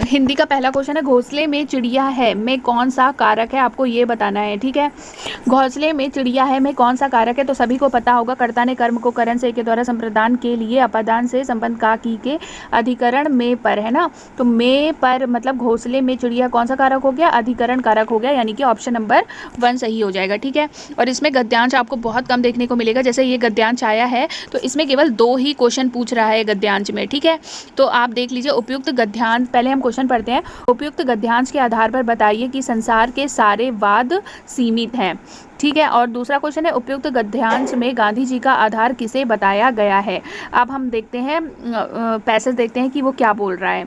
हिंदी का पहला क्वेश्चन है, घोंसले में चिड़िया है में कौन सा कारक है, आपको ये बताना है। ठीक है, घोंसले में चिड़िया है में कौन सा कारक है, तो सभी को पता होगा, कर्ता ने कर्म को करण से के द्वारा संप्रदान के लिए अपादान से संबंध का की के अधिकरण में पर, है ना। तो में पर मतलब घोंसले में चिड़िया कौन सा कारक हो गया, अधिकरण कारक हो गया, यानी कि ऑप्शन नंबर 1 सही हो जाएगा। ठीक है, और इसमें गद्यांश आपको बहुत कम देखने को मिलेगा। जैसे ये गद्यांश आया है तो इसमें केवल 2 ही क्वेश्चन पूछ रहा है गद्यांश में। ठीक है, तो आप देख लीजिए उपयुक्त गद्यांश, पहले हम क्वेश्चन पढ़ते हैं। उपयुक्त गद्यांश के आधार पर बताइए कि संसार के सारे वाद सीमित हैं। ठीक है, और दूसरा क्वेश्चन है, उपयुक्त गद्यांश में गांधी जी का आधार किसे बताया गया है। अब हम देखते हैं पैसेज देखते हैं कि वो क्या बोल रहा है।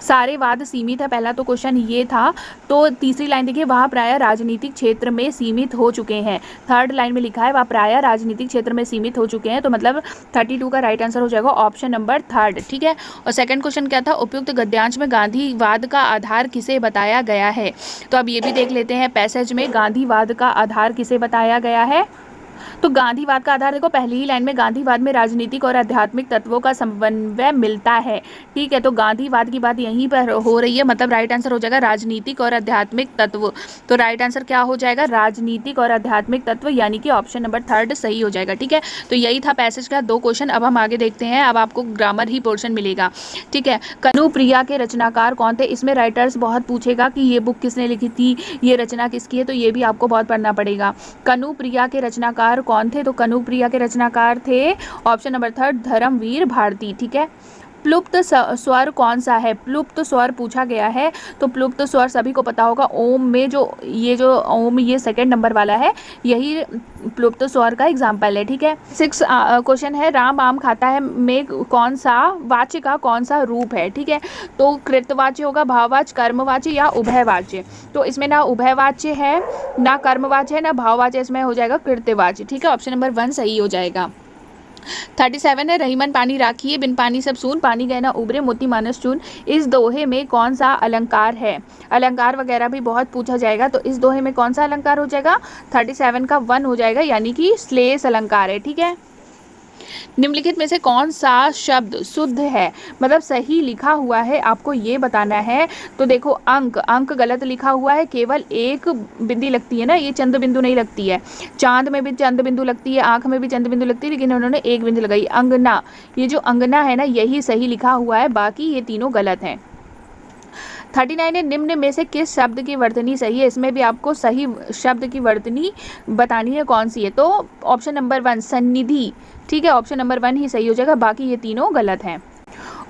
सारे वाद सीमित है, पहला तो क्वेश्चन ये था। तो तीसरी लाइन देखिए, वह प्रायः राजनीतिक क्षेत्र में सीमित हो चुके हैं। थर्ड लाइन में लिखा है वह प्रायः राजनीतिक क्षेत्र में सीमित हो चुके हैं, तो मतलब 32 का राइट आंसर हो जाएगा ऑप्शन नंबर 3। ठीक है, और सेकंड क्वेश्चन क्या था, उपयुक्त गद्यांश में गांधीवाद का आधार किसे बताया गया है। तो अब ये भी देख लेते हैं पैसेज में गांधीवाद का आधार किसे बताया गया है। तो गांधीवाद का आधार देखो, पहली ही लाइन में गांधीवाद में राजनीतिक और आध्यात्मिक तत्वों का समन्वय मिलता है। ठीक है, तो गांधीवाद की बात यहीं पर हो रही है, मतलब राइट आंसर हो जाएगा राजनीतिक और आध्यात्मिक तत्व। तो राइट आंसर क्या हो जाएगा, राजनीतिक और आध्यात्मिक तत्व, यानी कि ऑप्शन नंबर 3 सही हो जाएगा। ठीक है, तो यही था पैसेज का 2 क्वेश्चन। अब हम आगे देखते हैं, अब आपको ग्रामर ही पोर्शन मिलेगा। ठीक है, कनुप्रिया के रचनाकार कौन थे, इसमें राइटर्स बहुत पूछेगा कि ये बुक किसने लिखी थी, ये रचना किसकी है, तो ये भी आपको बहुत पढ़ना पड़ेगा। कनुप्रिया के रचनाकार कौन थे, तो कनुप्रिया के रचनाकार थे ऑप्शन नंबर 3 धर्मवीर भारती। ठीक है, प्लुप्त स्वर कौन सा है, प्लुप्त स्वर पूछा गया है। तो प्लुप्त स्वर सभी को पता होगा, ओम में जो ओम ये सेकंड नंबर वाला है, यही प्लुप्त स्वर का एग्जाम्पल है। ठीक है, 6 क्वेश्चन है, राम आम खाता है में कौन सा वाच्य का कौन सा रूप है। ठीक है, तो कृतवाच्य होगा, भाववाच्य, कर्मवाच्य या उभयवाच्य। तो इसमें ना उभयवाच्य है, ना कर्मवाच्य है, ना भाववाच्य, इसमें हो जाएगा कृत्यवाच्य। ठीक है, ऑप्शन नंबर 1 सही हो जाएगा। 37 है, रहीमन पानी राखिए बिन पानी सब सून, पानी गहना उबरे मोती मानस चून। इस दोहे में कौन सा अलंकार है, अलंकार वगैरह भी बहुत पूछा जाएगा, तो इस दोहे में कौन सा अलंकार हो जाएगा, 37 का 1 हो जाएगा, यानी कि श्लेष अलंकार है। ठीक है, निम्नलिखित में से कौन सा शब्द शुद्ध है, मतलब सही लिखा हुआ है, आपको ये बताना है। तो देखो अंक, अंक गलत लिखा हुआ है, केवल एक बिंदी लगती है ना, ये चंद्र बिंदु नहीं लगती है। चांद में भी चंद्र बिंदु लगती है, आंख में भी चंद्र बिंदु लगती है, लेकिन उन्होंने एक बिंदु लगाई। अंगना, ये जो अंगना है ना, यही सही लिखा हुआ है, बाकी ये तीनों गलत हैं। 39 है, निम्न में से किस शब्द की वर्तनी सही है, इसमें भी आपको सही शब्द की वर्तनी बतानी है कौन सी है। तो ऑप्शन नंबर 1 सन्निधि। ठीक है, ऑप्शन नंबर 1 ही सही हो जाएगा, बाकी ये तीनों गलत हैं।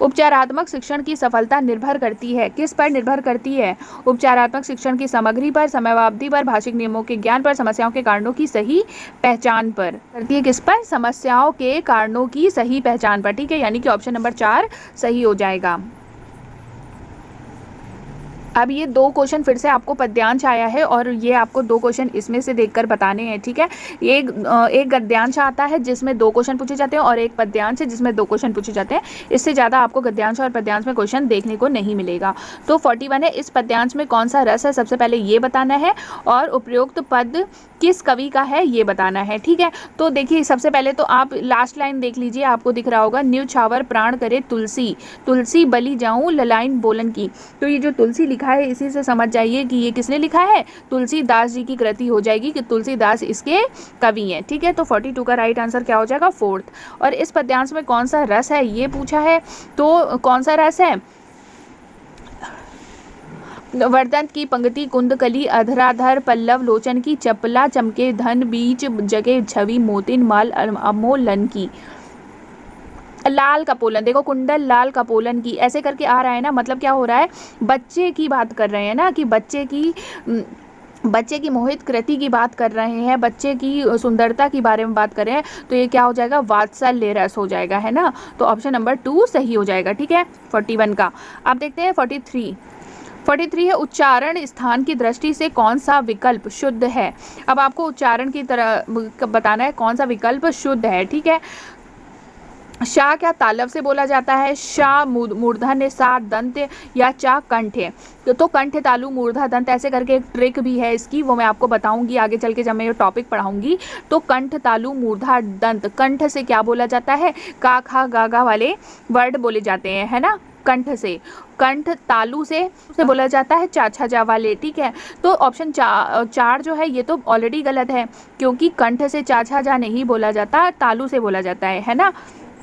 उपचारात्मक शिक्षण की सफलता निर्भर करती है, किस पर निर्भर करती है, उपचारात्मक शिक्षण की सामग्री पर, समयावधि पर, भाषिक नियमों के ज्ञान पर, समस्याओं के कारणों की सही पहचान पर। करती है किस पर, समस्याओं के कारणों की सही पहचान पर। ठीक है, यानी कि ऑप्शन नंबर 4 सही हो जाएगा। अब ये 2 क्वेश्चन फिर से आपको पद्यांश आया है, और ये आपको 2 क्वेश्चन इसमें से देखकर बताने हैं। ठीक है, एक गद्यांश आता है जिसमें 2 क्वेश्चन पूछे जाते हैं, और एक पद्यांश है जिसमें 2 क्वेश्चन पूछे जाते हैं। इससे ज़्यादा आपको गद्यांश और पद्यांश में क्वेश्चन देखने को नहीं मिलेगा। तो 41 है, इस पद्यांश में कौन सा रस है, सबसे पहले ये बताना है, और उपरोक्त पद किस कवि का है ये बताना है। ठीक है, तो देखिए सबसे पहले तो आप लास्ट लाइन देख लीजिए, आपको दिख रहा होगा, न्यौछावर प्राण करे तुलसी, तुलसी बलि जाऊं ललाइन बोलन की। तो ये जो तुलसी लिखा है, इसी से समझ जाइए कि ये किसने लिखा है, तुलसीदास जी की कृति हो जाएगी, कि तुलसीदास इसके कवि हैं। ठीक है, तो 42 का राइट आंसर क्या हो जाएगा, 4th। और इस पद्यांश में कौन सा रस है ये पूछा है, तो कौन सा रस है, वर्दंत की पंक्ति, कुंदकली, अधराधर पल्लव लोचन की, चपला चमके धन बीच जगे छवि मोतिन माल अमोलन की, लाल कपोलन, देखो कुंडल लाल कपोलन की, ऐसे करके आ रहा है ना, मतलब क्या हो रहा है, बच्चे की बात कर रहे हैं ना, कि बच्चे की मोहित कृति की बात कर रहे हैं, बच्चे की सुंदरता के बारे में बात कर रहे हैं, तो ये क्या हो जाएगा, वात्सल्य रस हो जाएगा, है ना। तो ऑप्शन नंबर 2 सही हो जाएगा। ठीक है, 41 का। अब देखते हैं 43 है, उच्चारण स्थान की दृष्टि से कौन सा विकल्प शुद्ध है। अब आपको उच्चारण की तरह बताना है कौन सा विकल्प शुद्ध है। ठीक है, शा क्या तालव से बोला जाता है? शा मूर्धन्य, सा दंत या चा कंठ है? तो कंठ तालु मूर्धा दंत, ऐसे करके एक ट्रिक भी है इसकी, वो मैं आपको बताऊंगी आगे चल के जब मैं ये टॉपिक पढ़ाऊंगी। तो कंठ तालु मूर्धा दंत, कंठ से क्या बोला जाता है? का खा गा गा वाले वर्ड बोले जाते हैं, है ना, कंठ से। कंठ तालु से बोला जाता है चा छा जा वाले, ठीक है। तो ऑप्शन 4 जो है ये तो ऑलरेडी गलत है, क्योंकि कंठ से चा छा जा नहीं बोला जाता, तालु से बोला जाता है ना।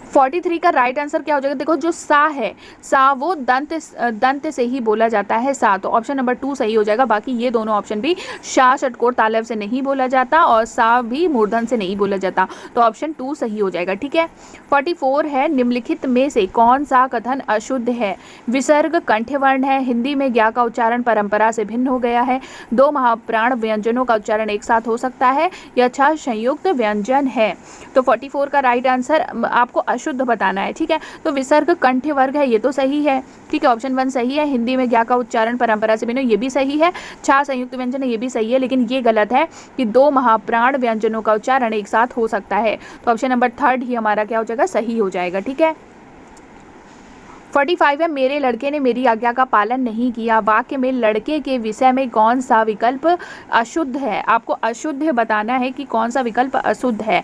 43 का राइट आंसर क्या हो जाएगा? देखो जो सा है, सा वो दंत से ही बोला जाता है, सा, तो ऑप्शन नंबर 2 सही हो जाएगा। बाकी ये दोनों ऑप्शन भी, शा षटकोर तालव से नहीं बोला जाता और सा भी मूर्धन से नहीं बोला जाता, तो ऑप्शन 2 सही हो जाएगा, ठीक है। 44 है, निम्नलिखित में से कौन सा कथन अशुद्ध है? विसर्ग कंठ्यवर्ण है, हिंदी में ज्ञा का उच्चारण परंपरा से भिन्न हो गया है, 2 महाप्राण व्यंजनों का उच्चारण एक साथ हो सकता है, या 6 संयुक्त व्यंजन है। तो 44 का राइट आंसर आपको अशुद्ध बताना है, ठीक है। तो विसर्ग कंठ्य वर्ग है, ये तो सही है, ठीक है, ऑप्शन 1 सही है। हिंदी में ज्ञा का उच्चारण परंपरा से भिन्न, ये भी सही है। 6 संयुक्त व्यंजन है, ये भी सही है, लेकिन ये गलत है कि 2 महाप्राण व्यंजनों का उच्चारण एक साथ हो सकता है, तो ऑप्शन नंबर 3 ही हमारा क्या हो जाएगा? सही हो जाएगा, ठीक है। 45 है, मेरे लड़के ने मेरी आज्ञा का पालन नहीं किया, वाक्य में लड़के के विषय में कौन सा विकल्प अशुद्ध है? आपको अशुद्ध बताना है कि कौन सा विकल्प अशुद्ध है।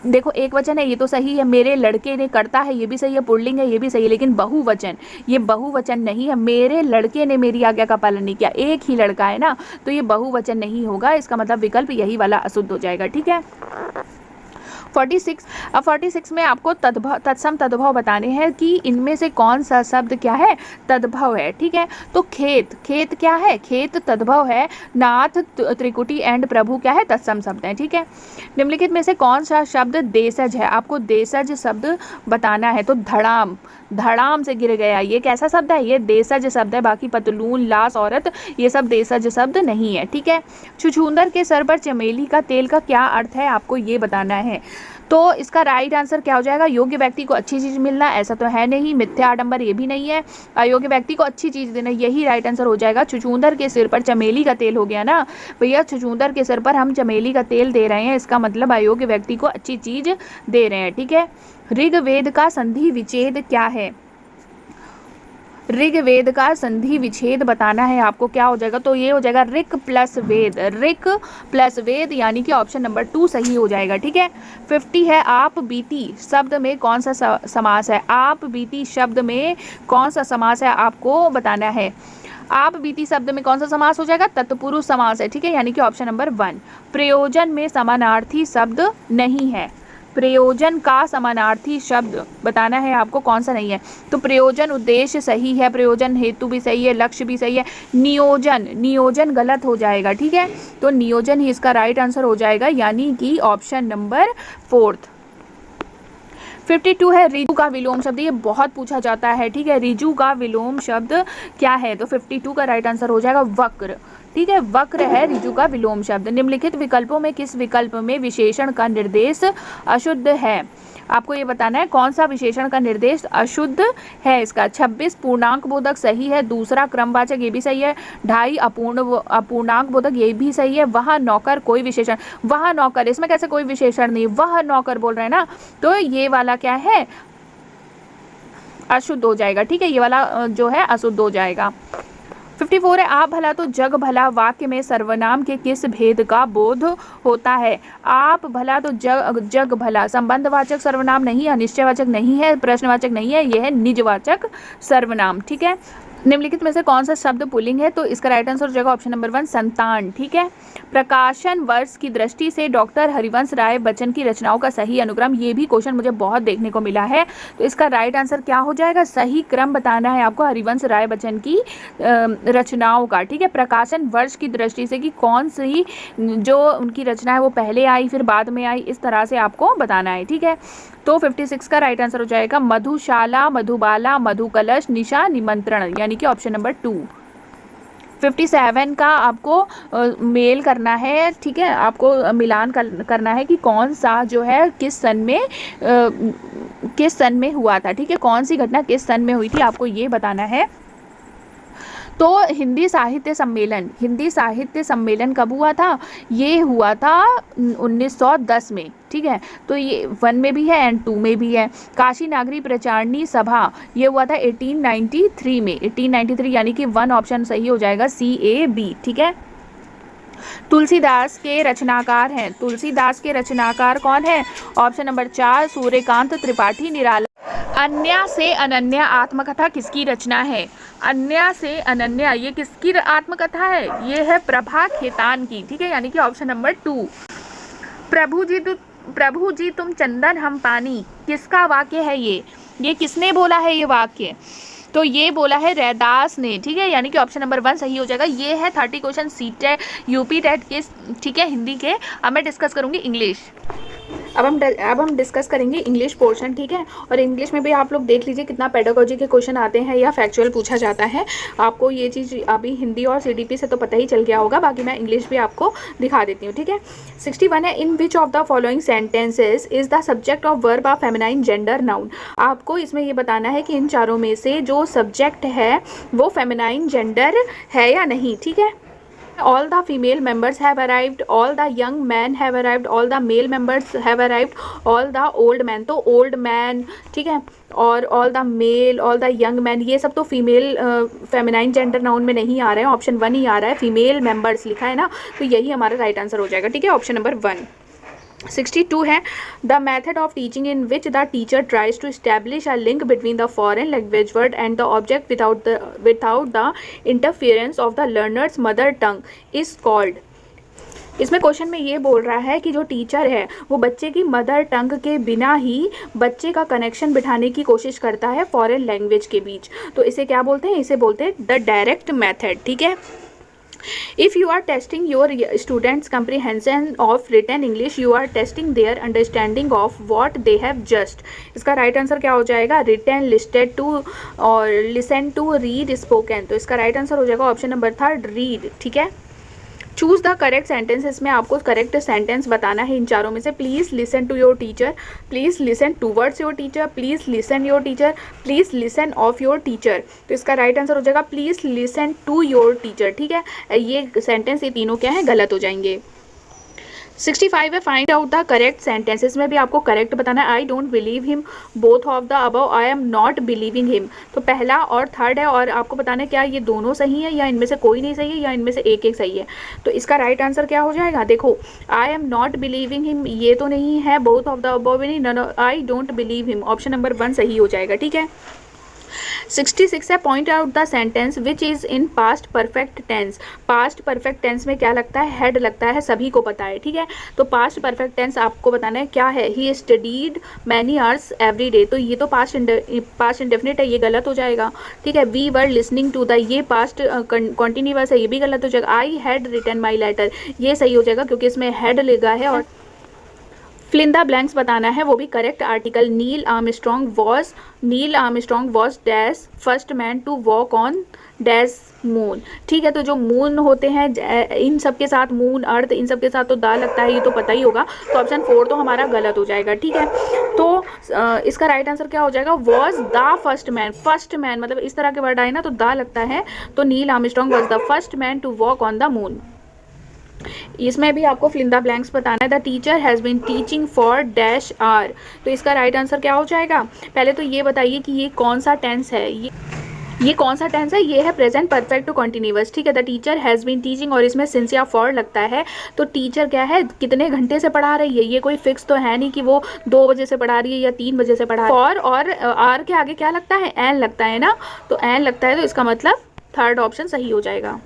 देखो एक वचन है, ये तो सही है, मेरे लड़के ने करता है, ये भी सही है, पुल्लिंग है, ये भी सही है, लेकिन बहुवचन, ये बहुवचन नहीं है। मेरे लड़के ने मेरी आज्ञा का पालन नहीं किया, एक ही लड़का है ना, तो ये बहुवचन नहीं होगा, इसका मतलब विकल्प यही वाला अशुद्ध हो जाएगा, ठीक है। 46, अब 46 में आपको तत्सम तद्भव बताने हैं कि इनमें से कौन सा शब्द क्या है? तद्भव है, ठीक है। तो खेत क्या है? खेत तद्भव है। नाथ, त्रिकुटी एंड प्रभु क्या है? तत्सम शब्द है, ठीक है। निम्नलिखित में से कौन सा शब्द देशज है? आपको देशज शब्द बताना है। तो धड़ाम से गिर गया, ये कैसा शब्द है? ये देशज शब्द है। बाकी पतलून, लाश, औरत, ये सब देशज शब्द नहीं है, ठीक है। छुछुंदर के सर पर चमेली का तेल का क्या अर्थ है? आपको ये बताना है। तो इसका राइट आंसर क्या हो जाएगा? योग्य व्यक्ति को अच्छी चीज़ मिलना, ऐसा तो है नहीं। मिथ्या आडंबर, ये भी नहीं है। अयोग्य व्यक्ति को अच्छी चीज़ देना, यही राइट आंसर हो जाएगा। छुछुंदर के सिर पर चमेली का तेल हो गया ना भैया, छुछुंदर के सिर पर हम चमेली का तेल दे रहे हैं, इसका मतलब अयोग्य व्यक्ति को अच्छी चीज़ दे रहे हैं, ठीक है। ऋग्वेद का संधि विच्छेद क्या है? ऋग्वेद का संधि विच्छेद बताना है आपको, क्या हो जाएगा? तो ये हो जाएगा ऋक प्लस वेद, ऋक प्लस वेद, यानी कि ऑप्शन नंबर 2 सही हो जाएगा, ठीक है। 50 है, आप बीती शब्द में कौन सा समास है? आप बीती शब्द में कौन सा समास है आपको बताना है। आप बीती शब्द में कौन सा समास हो जाएगा? तत्पुरुष समास है, ठीक है, यानी कि ऑप्शन नंबर 1। प्रयोजन में समानार्थी शब्द नहीं है, प्रयोजन का समानार्थी शब्द बताना है आपको, कौन सा नहीं है। तो प्रयोजन उद्देश्य सही है, प्रयोजन हेतु भी सही है, लक्ष्य भी सही है। नियोजन गलत हो जाएगा, ठीक है। तो नियोजन ही इसका राइट आंसर हो जाएगा, यानी कि ऑप्शन नंबर 4। 52 है, रिजु का विलोम शब्द, ये बहुत पूछा जाता है, ठीक है। रिजु का विलोम शब्द क्या है? तो 52 का राइट आंसर हो जाएगा वक्र, ठीक है, वक्र है रिजु का विलोम शब्द। निम्नलिखित विकल्पों में किस विकल्प में विशेषण का निर्देश अशुद्ध है? आपको ये बताना है कौन सा विशेषण का निर्देश अशुद्ध है इसका। 26 पूर्णांक बोधक सही है, दूसरा क्रमवाचक ये भी सही है, 2.5 अपूर्णांक बोधक ये भी सही है, वह नौकर कोई विशेषण, वह नौकर, इसमें कैसे कोई विशेषण नहीं, वह नौकर बोल रहे हैं ना, तो ये वाला क्या है? अशुद्ध हो जाएगा, ठीक है, ये वाला जो है अशुद्ध हो जाएगा। 54 है, आप भला तो जग भला वाक्य में सर्वनाम के किस भेद का बोध होता है? आप भला तो जग भला संबंधवाचक सर्वनाम नहीं है, अनिश्चयवाचक नहीं है, प्रश्नवाचक नहीं है, यह है निजवाचक सर्वनाम, ठीक है। निम्नलिखित में से कौन सा शब्द पुल्लिंग है? तो इसका राइट आंसर हो जाएगा ऑप्शन नंबर 1 संतान, ठीक है। प्रकाशन वर्ष की दृष्टि से डॉक्टर हरिवंश राय बच्चन की रचनाओं का सही अनुक्रम, ये भी क्वेश्चन मुझे बहुत देखने को मिला है, तो इसका राइट आंसर क्या हो जाएगा? सही क्रम बताना है आपको हरिवंश राय बच्चन की रचनाओं का, ठीक है। प्रकाशन वर्ष की दृष्टि से कि कौन सी जो उनकी रचना है वो पहले आई फिर बाद में आई, इस तरह से आपको बताना है, ठीक है। तो 56 का राइट आंसर हो जाएगा मधुशाला, मधुबाला, मधुकलश, निशा, निमंत्रण, यानी कि ऑप्शन नंबर 2। 57 का आपको मेल करना है, ठीक है, आपको मिलान करना है कि कौन सा जो है किस सन में हुआ था, ठीक है, कौन सी घटना किस सन में हुई थी, आपको ये बताना है। तो हिंदी साहित्य सम्मेलन कब हुआ था? ये हुआ था 1910 में, ठीक है। तो ये 1 में भी है एंड 2 में भी है। काशी नागरी प्रचारणी सभा ये हुआ था 1893 में, 1893, यानी कि 1 ऑप्शन सही हो जाएगा, CAB, ठीक है। तुलसीदास के रचनाकार हैं, तुलसीदास के रचनाकार कौन है? Option number 4 Suryakant Tripathi Nirala. अन्या से अनन्या आत्मकथा किसकी रचना है? अन्या से अनन्या ये किसकी आत्मकथा है? ये है प्रभा खेतान की, ठीक है, यानी कि ऑप्शन नंबर 2। प्रभु जी तुम चंदन हम पानी, किसका वाक्य है ये किसने बोला है ये वाक्य? तो ये बोला है रैदास ने, ठीक है, यानी कि ऑप्शन नंबर 1 सही हो जाएगा। ये है 30 क्वेश्चन सीटेट यूपी टेट के, ठीक है, हिंदी के। अब मैं डिस्कस करूंगी इंग्लिश। अब हम डिस्कस करेंगे इंग्लिश पोर्शन, ठीक है। और इंग्लिश में भी आप लोग देख लीजिए कितना पेडागोजी के क्वेश्चन आते हैं या फैक्चुअल पूछा जाता है। आपको ये चीज़ अभी हिंदी और CDP से तो पता ही चल गया होगा, बाकी मैं इंग्लिश भी आपको दिखा देती हूँ, ठीक है। 61 है, in which of the following sentences is the subject of verb of feminine gender noun. आपको इसमें ये बताना है कि इन चारों में से जो सब्जेक्ट है वो फेमिनाइन जेंडर है या नहीं, ठीक है। All the female members have arrived, all the young men have arrived, all the male members have arrived, all the old men, तो old man, ठीक है, और all the male, all the young men, ये सब तो female feminine gender noun में नहीं आ रहे हैं, ऑप्शन 1 ही आ रहा है, फीमेल मेंबर्स लिखा है ना, तो यही हमारा राइट आंसर हो जाएगा, ठीक है, ऑप्शन नंबर 1। 62 है, the method of teaching in which the teacher tries to establish a link between the foreign language word and the object without the interference of the learner's mother tongue is called. इसमें question में ये बोल रहा है कि जो teacher है वो बच्चे की मदर टंग के बिना ही बच्चे का कनेक्शन बिठाने की कोशिश करता है फॉरेन लैंग्वेज के बीच, तो इसे क्या बोलते हैं? इसे बोलते हैं द डायरेक्ट मेथड, ठीक है। If you are testing your students' comprehension of written English, you are testing their understanding of what they have just. इसका राइट आंसर क्या हो जाएगा? written, listed to और listen to, read, spoken। तो इसका right answer हो जाएगा option number 3 read, ठीक है। चूज़ द करेक्ट सेंटेंस, इसमें आपको करेक्ट सेंटेंस बताना है इन चारों में से। Please listen to your teacher, please listen towards your teacher, please listen your teacher, please listen of your teacher. तो इसका राइट आंसर हो जाएगा please listen to your teacher, ठीक है। ये सेंटेंस, ये तीनों क्या है? गलत हो जाएंगे। 65 है, find out the correct sentences में भी आपको करेक्ट बताना है। आई don't believe him, both of the above, I am not believing him. तो पहला और थर्ड है, और आपको बताना है क्या ये दोनों सही है या इनमें से कोई नहीं सही है या इनमें से एक एक सही है। तो इसका राइट आंसर क्या हो जाएगा? देखो, I am not believing him ये तो नहीं है, बोथ ऑफ द अबव भी नहीं, I don't believe him, option number 1 सही हो जाएगा, ठीक है। 66 है, point out the sentence which is in past perfect tense. Past perfect tense में क्या लगता है? हेड लगता है, सभी को पता है, ठीक है। तो पास्ट परफेक्ट टेंस आपको बताना है क्या है? He studied many hours every day, तो ये तो पास्ट इंडेफिनिट है, ये गलत हो जाएगा, ठीक है। We were listening to the, ये पास्ट कॉन्टिन्यूअस है, ये भी गलत हो जाएगा। I had written my letter, ये सही हो जाएगा क्योंकि इसमें हेड लगा है। और फिल इन द ब्लैंक्स बताना है, वो भी correct article. Neil Armstrong was dash first man to walk on dash moon, ठीक है। तो जो मून होते हैं इन सब के साथ, मून, अर्थ, इन सब के साथ तो दा लगता है, ये तो पता ही होगा, तो ऑप्शन 4 तो हमारा गलत हो जाएगा, ठीक है। तो इसका राइट आंसर क्या हो जाएगा? Was the first man, first man मतलब इस तरह के वर्ड आए ना तो दा लगता है, तो Neil Armstrong was the first man to walk on the moon. इसमें भी आपको फिल इन द ब्लैंक्स बताना है। The teacher has been teaching for dash hour, तो इसका राइट आंसर क्या हो जाएगा? पहले तो ये बताइए कि ये कौन सा टेंस है, ये कौन सा टेंस है? ये है प्रेजेंट परफेक्ट टू कॉन्टिन्यूअस, ठीक है। The teacher has been teaching और इसमें सिंस या फॉर लगता है, तो टीचर क्या है, कितने घंटे से पढ़ा रही है, ये कोई फिक्स तो है नहीं कि वो 2 बजे से पढ़ा रही है या 3 बजे से पढ़ा रही है। फॉर और आर के आगे क्या लगता है? एन लगता है ना, तो एन लगता है, तो इसका मतलब 3rd ऑप्शन सही हो जाएगा।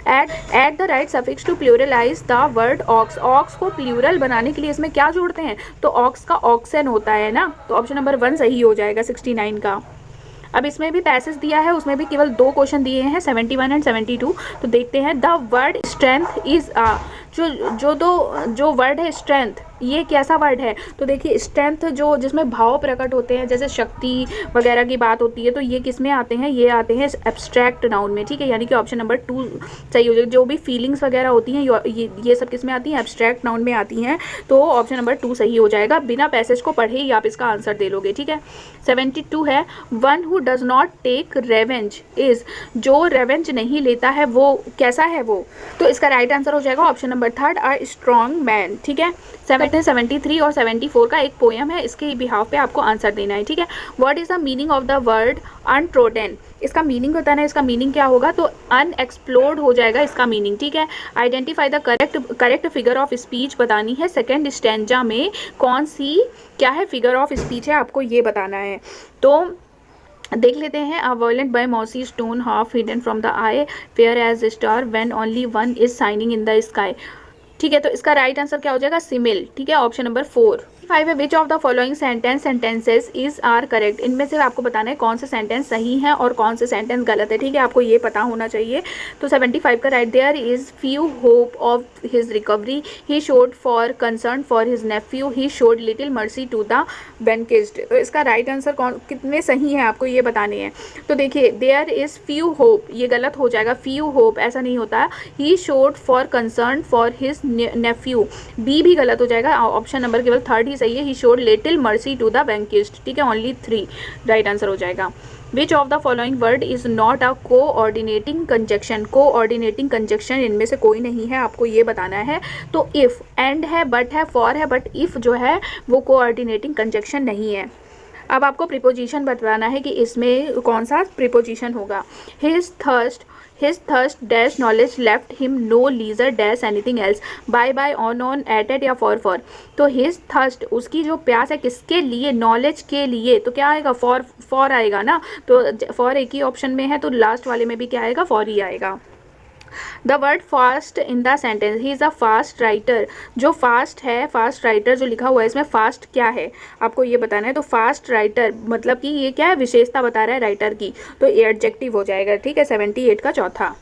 Add the right suffix to pluralize the word ox। ox को प्लूरल बनाने के लिए इसमें क्या जोड़ते हैं? तो ox का oxen होता है ना, तो ऑप्शन नंबर 1 सही हो जाएगा 69 का। अब इसमें भी पैसेज दिया है, उसमें भी केवल 2 क्वेश्चन दिए हैं, 71 एंड 72। तो देखते हैं। द वर्ड स्ट्रेंथ इज जो वर्ड है स्ट्रेंथ, ये कैसा वर्ड है? तो देखिए स्ट्रेंथ जो जिसमें भाव प्रकट होते हैं, जैसे शक्ति वगैरह की बात होती है, तो ये किस में आते हैं? ये आते हैं एब्स्ट्रैक्ट नाउन में, ठीक है, यानी कि ऑप्शन नंबर 2 सही हो जाएगा। जो भी फीलिंग्स वगैरह होती हैं ये सब किस में आती हैं? एब्स्ट्रैक्ट नाउन में आती हैं, तो ऑप्शन नंबर 2 सही हो जाएगा। बिना पैसेज को पढ़े ही आप इसका आंसर दे लोगे, ठीक है। 72 है, one who does not take revenge is, जो रेवेंज नहीं लेता है वो कैसा है वो? तो इसका राइट आंसर हो जाएगा option number 3 a strong man, ठीक है। 73 और 74 का एक पोएम है, इसके बिहाफ पे आपको आंसर देना है, ठीक है। What is the meaning of the word untrodden? इसका मीनिंग बताना है, इसका मीनिंग क्या होगा? तो अनएक्सप्लोर्ड हो जाएगा इसका मीनिंग, ठीक है। Identify the correct figure of speech बतानी है, सेकेंड स्टैंजा में कौन सी क्या है फिगर ऑफ स्पीच है, आपको ये बताना है। तो देख लेते हैं। A violent by mossy stone half hidden from the eye, fair as star when only one is shining in the sky, ठीक है। तो इसका राइट आंसर क्या हो जाएगा? सिमिल, ठीक है, ऑप्शन नंबर 4। 5 है, which of the following sentences is are correct? इनमें से आपको बताना है कौन से सेंटेंस सही है और कौन से सेंटेंस गलत है, ठीक है, आपको ये पता होना चाहिए। तो 75 का right, there is few hope of his recovery, he showed for concern for his nephew, he showed little mercy to the vanquished. तो इसका राइट आंसर कितने सही है आपको ये बताने हैं। तो देखिए देयर इज फ्यू होप, ये गलत हो जाएगा, फ्यू होप ऐसा नहीं होता। He showed for concern for his nephew, B भी गलत हो जाएगा, ऑप्शन नंबर केवल 3 ही सही है। He showed little mercy to the vanquished, ठीक है, ओनली 3 राइट आंसर हो जाएगा। Which of the following word is not a coordinating conjunction? Coordinating conjunction इनमें से कोई नहीं है, आपको ये बताना है। तो इफ, एंड है, बट है, फॉर है, बट इफ जो है वो कोऑर्डिनेटिंग कंजक्शन नहीं है। अब आपको प्रीपोजिशन बताना है कि इसमें कौन सा प्रीपोजिशन होगा। His thirst dash knowledge left him no leisure dash anything else, by on at या for। तो his thirst, उसकी जो प्यास है किसके लिए? नॉलेज के लिए, तो क्या आएगा? for आएगा ना, तो for एक ही ऑप्शन में है, तो लास्ट वाले में भी क्या आएगा? for ही आएगा। The word fast in the sentence, he is a fast writer. जो फास्ट है, फास्ट राइटर जो लिखा हुआ है इसमें फास्ट क्या है आपको ये बताना है। तो फास्ट राइटर मतलब कि ये क्या है? विशेषता बता रहा है राइटर की, तो ये एडजेक्टिव हो जाएगा, ठीक है। 78 का चौथा।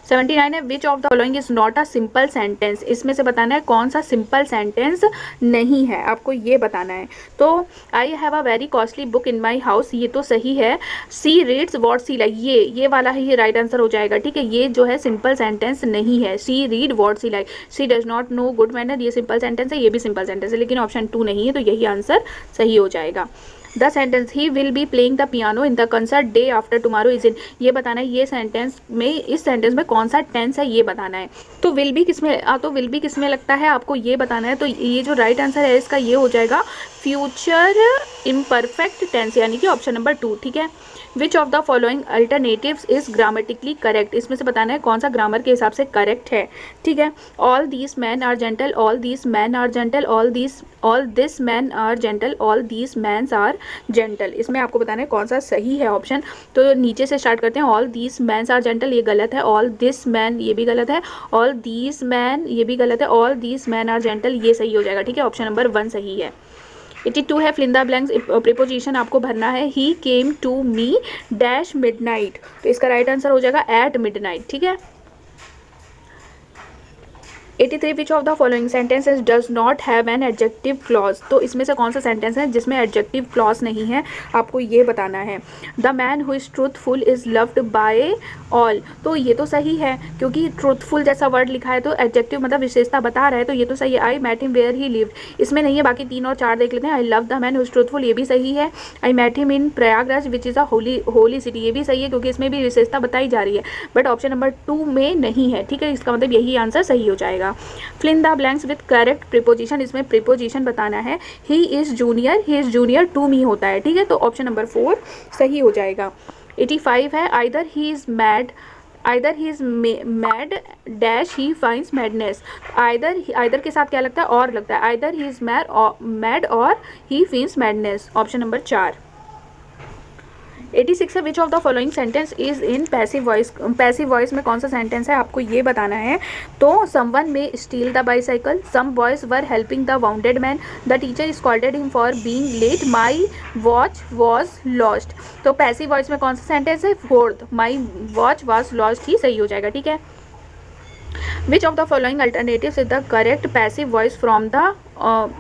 79 है, which of the following is not a simple sentence? इसमें से बताना है कौन सा सिंपल सेंटेंस नहीं है, आपको ये बताना है। तो I have a very costly book in my house, ये तो सही है। सी रीड्स वॉट सी लाइक, ये वाला ही ये राइट आंसर हो जाएगा, ठीक है। ये जो है सिंपल सेंटेंस नहीं है। She read what she like, she does not know good manner, ये सिंपल सेंटेंस है, ये भी सिंपल सेंटेंस है, लेकिन ऑप्शन 2 नहीं है, तो यही आंसर सही हो जाएगा। The sentence he will be playing the piano in the concert day after tomorrow is in, ये बताना है ये सेंटेंस में, इस सेंटेंस में कौन सा टेंस है ये बताना है। तो विल बी किसमें लगता है आपको ये बताना है। तो ये जो राइट आंसर है इसका ये हो जाएगा फ्यूचर इम्परफेक्ट टेंस, यानी कि ऑप्शन नंबर 2, ठीक है। Which of the following alternatives is grammatically correct? इसमें से बताना है कौन सा ग्रामर के हिसाब से करेक्ट है, ठीक है। All these man are gentle, all these man are gentle, all this man are gentle, all these mans are gentle, इसमें आपको बताना है कौन सा सही है ऑप्शन। तो नीचे से स्टार्ट करते हैं। All these mans are gentle, ये गलत है। ऑल दिस मैन, ये भी गलत है। ऑल दीज मैन, ये भी गलत है। All these man are gentle, ये सही हो जाएगा, ठीक है, ऑप्शन नंबर 1 सही है। 82 है, fill in the blanks, preposition आपको भरना है। He came to me dash midnight, तो इसका राइट आंसर हो जाएगा एट मिडनाइट, ठीक है। 83 विच of the following sentences does not have an adjective clause? तो इसमें से कौन सा सेंटेंस है जिसमें एडजेक्टिव क्लॉज नहीं है, आपको ये बताना है। The man who is truthful is loved by all, तो ये तो सही है क्योंकि ट्रूथफुल जैसा वर्ड लिखा है, तो एडजेक्टिव मतलब विशेषता बता रहा है, तो ये तो सही है। I met him where he lived, इसमें नहीं है, बाकी 3 और 4 देख लेते हैं। I love the man who is truthful, ये भी सही है। I met him in Prayagraj which is a holy city, ये भी सही है क्योंकि इसमें भी विशेषता बताई जा रही है, बट ऑप्शन नंबर 2 में नहीं है, ठीक है। इसका मतलब यही आंसर सही हो जाएगा। Fill in the blanks with correct preposition, इसमें प्रीपोजिशन बताना है। He is junior to me होता है, ठीक है, तो ऑप्शन नंबर 4 सही हो जाएगा। 85 है, either he is mad dash he finds madness, either के साथ क्या लगता है? और लगता है। आइदर ही इज़ मैड और he feels madness, option number 4। 86 है, which of the following sentence is in passive voice? Passive voice में कौन सा सेंटेंस है आपको ये बताना है। तो someone may steal the bicycle, some boys were helping the wounded man, the teacher scolded him for being late, my watch was lost, तो पैसिव वॉइस में कौन सा सेंटेंस है? 4th, my watch was lost ही सही हो जाएगा, ठीक है। Which of the following alternatives is the correct passive voice from the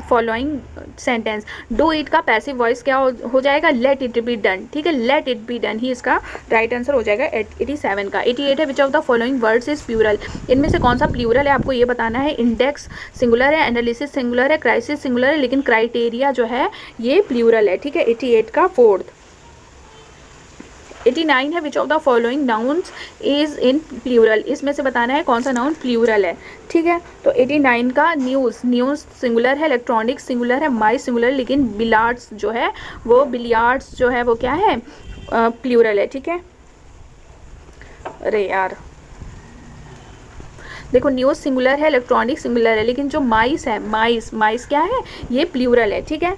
following sentence. Do it का पैसिव वॉइस क्या हो जाएगा, लेट इट बी डन, ठीक है, लेट इट बी डन ही इसका राइट आंसर हो जाएगा 87 का। 88 है which of the following words is plural, इनमें से कौन सा प्लूरल है आपको ये बताना है। इंडेक्स सिंगुलर है, एनालिसिस सिंगुलर है, क्राइसिस सिंगुलर है, लेकिन क्राइटेरिया जो है ये प्लूरल है, ठीक है। 88 का फोर्थ। 89 है which of the following nouns is in plural, इसमें से बताना है कौन सा नाउन प्लूरल है, ठीक है। तो 89 का न्यूज़, न्यूज़ सिंगुलर है, इलेक्ट्रॉनिक सिंगुलर है, माइस सिंगुलर, लेकिन बिलियार्ड्स जो है वो बिलियार्ड्स जो है वो क्या है, प्लूरल है, ठीक है। अरे यार देखो, न्यूज़ सिंगुलर है, इलेक्ट्रॉनिक सिंगुलर है, लेकिन जो माइस है, माइस, माइस क्या है, ये प्लूरल है, ठीक है।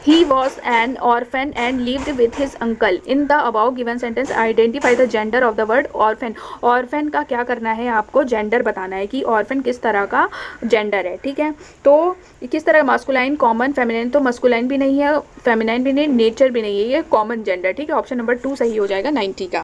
He was an orphan and lived with his uncle. In the above given sentence, identify the gender of the word orphan. Orphan का क्या करना है आपको, जेंडर बताना है कि orphan किस तरह का जेंडर है, ठीक है। तो किस तरह मास्कुलाइन, कॉमन, फेमिनाइन, तो मास्कुलाइन भी नहीं है, फेमिनाइन भी नहीं, नेचर भी नहीं है, ये कॉमन जेंडर, ठीक है। ऑप्शन नंबर 2 सही हो जाएगा 90 का।